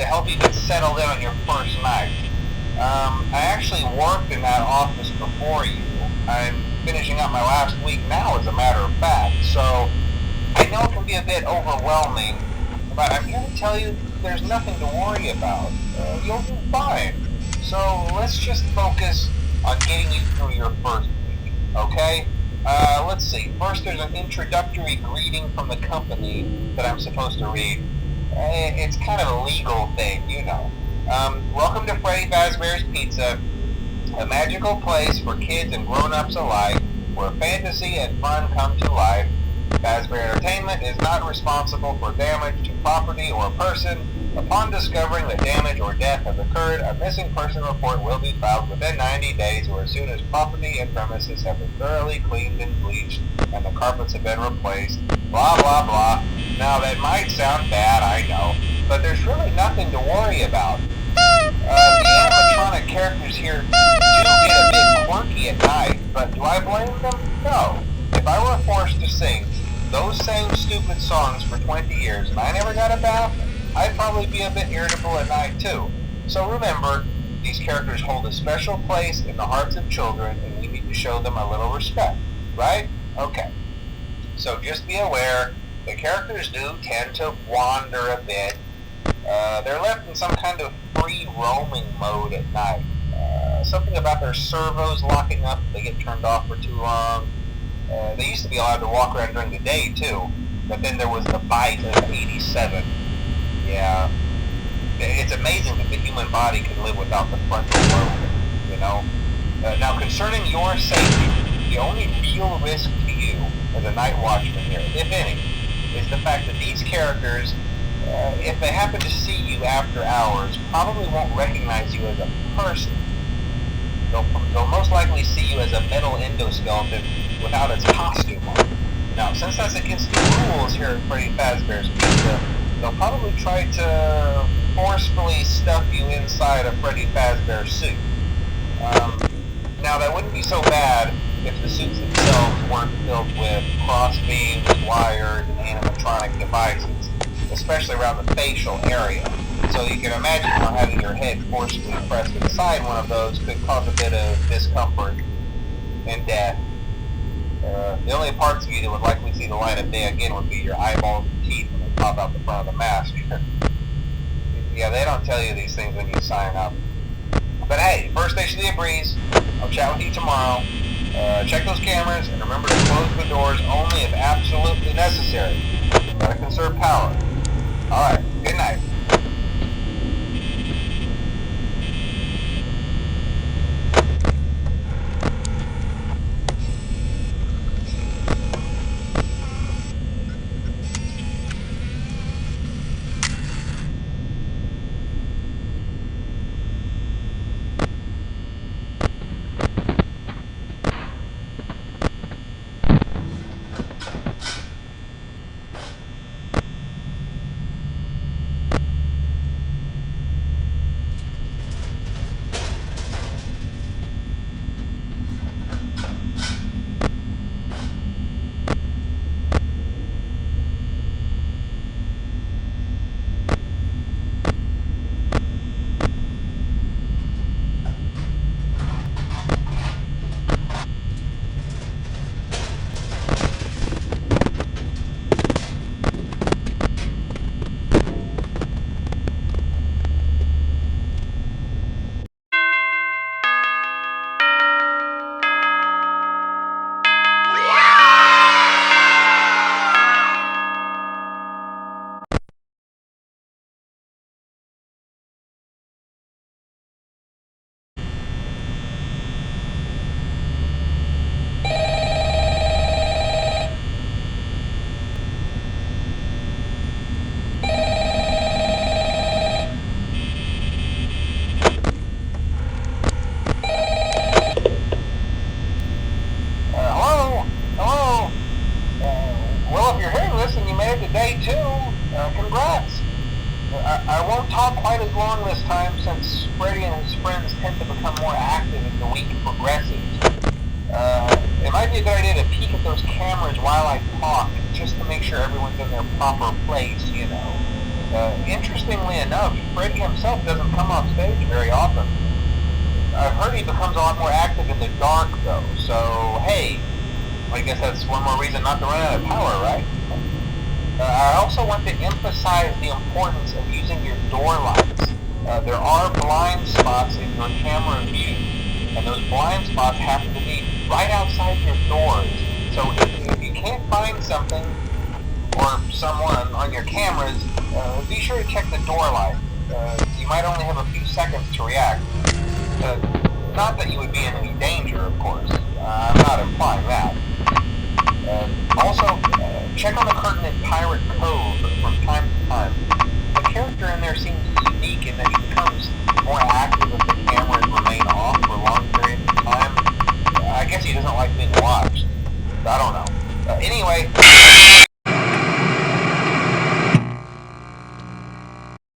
to help you get settled in on your first night. I actually worked in that office before you. I'm finishing up my last week now, as a matter of fact, so I know it can be a bit overwhelming, but I'm here to tell you there's nothing to worry about. You'll do fine. So let's just focus on getting you through your first week, okay? Let's see. First, there's an introductory greeting from the company that I'm supposed to read. It's kind of a legal thing, you know. Welcome to Freddy Fazbear's Pizza, a magical place for kids and grown-ups alike, where fantasy and fun come to life. Fazbear Entertainment is not responsible for damage to property or person. Upon discovering that damage or death has occurred, a missing person report will be filed within 90 days or as soon as property and premises have been thoroughly cleaned and bleached and the carpets have been replaced. Blah, blah, blah. Now, that might sound bad, I know, but there's really nothing to worry about. The animatronic characters here do get a bit quirky at night, but do I blame them? No. If I were forced to sing those same stupid songs for 20 years and I never got a bath, I'd probably be a bit irritable at night too. So remember, these characters hold a special place in the hearts of children and we need to show them a little respect, right? Okay. So just be aware, the characters do tend to wander a bit. They're left in some kind of free roaming mode at night. Something about their servos locking up if they get turned off for too long. They used to be allowed to walk around during the day too, but then there was the bite of 87. Yeah, it's amazing that the human body can live without the frontal lobe, you know. Now, concerning your safety, the only real risk to you as a night watchman here, if any, is the fact that these characters, if they happen to see you after hours, probably won't recognize you as a person. They'll most likely see you as a metal endoskeleton without its costume on. Now, since that's against the rules here at Freddy Fazbear's Pizza, they'll probably try to forcefully stuff you inside a Freddy Fazbear suit. Now, that wouldn't be so bad if the suits themselves weren't filled with crossbeams, wires, and animatronic devices, especially around the facial area. So you can imagine how having your head forcefully pressed inside one of those could cause a bit of discomfort and death. The only parts of you that would likely see the light of day again would be your eyeballs and teeth when they pop out the front of the mask. Yeah, they don't tell you these things when you sign up. But hey, first station of the breeze. I'll chat with you tomorrow. Check those cameras and remember to close the doors only if absolutely necessary. Gotta conserve power. Alright, good night. Day 2, congrats. I won't talk quite as long this time since Freddy and his friends tend to become more active as the week progresses. It might be a good idea to peek at those cameras while I talk, just to make sure everyone's in their proper place, you know. Interestingly enough, Freddy himself doesn't come off stage very often. I've heard he becomes a lot more active in the dark, though. So, hey, I guess that's one more reason not to run out of power, right? I also want to emphasize the importance of using your door lights. There are blind spots in your camera view, and those blind spots happen to be right outside your doors. So if you can't find something or someone on your cameras, be sure to check the door light. You might only have a few seconds to react. Not that you would be in any danger, of course. I'm not implying that. Also, check on the curtain in Pirate